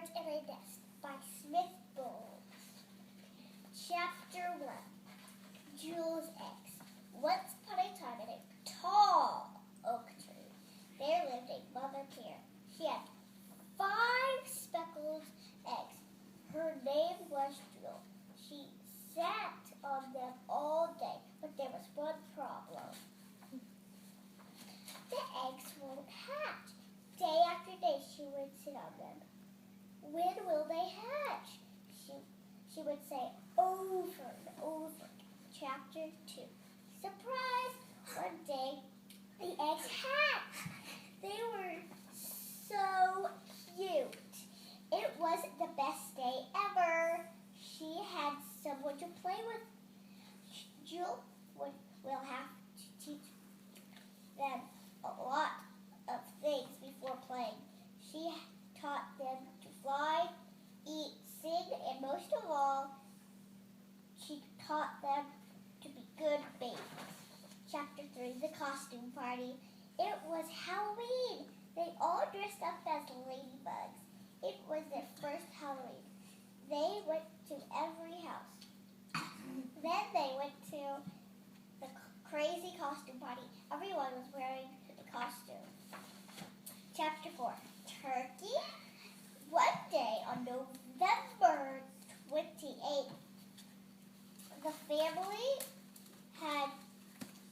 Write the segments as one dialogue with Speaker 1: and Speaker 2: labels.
Speaker 1: Birds in a Nest by Smith Bowles. Chapter 1. Jule's Eggs. Once upon a time in a tall oak tree, there lived a mother bear. She had 5 speckled eggs. Her name was Jule. She sat on them all day, but there was one problem. The eggs won't hatch. Day after day she would sit on them. When will they hatch? She would say over and over. Chapter 2. Surprise! One day the eggs hatched. They were so cute. It was the best day ever. She had someone to play with. Jule will have to teach them a lot of things before playing. She taught them to fly, eat, sing, and most of all, she taught them to be good babies. Chapter 3, the costume party. It was Halloween. They all dressed up as ladybugs. It was their first Halloween. They went to every house. Then they went to the crazy costume party. Everyone was wearing the costume. Chapter 4, Turkey. One day on November 28th, the family had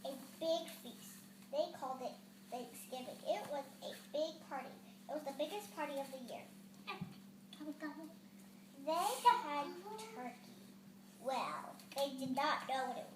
Speaker 1: a big feast. They called it Thanksgiving. It was a big party. It was the biggest party of the year. They had turkey. Well, they did not know what it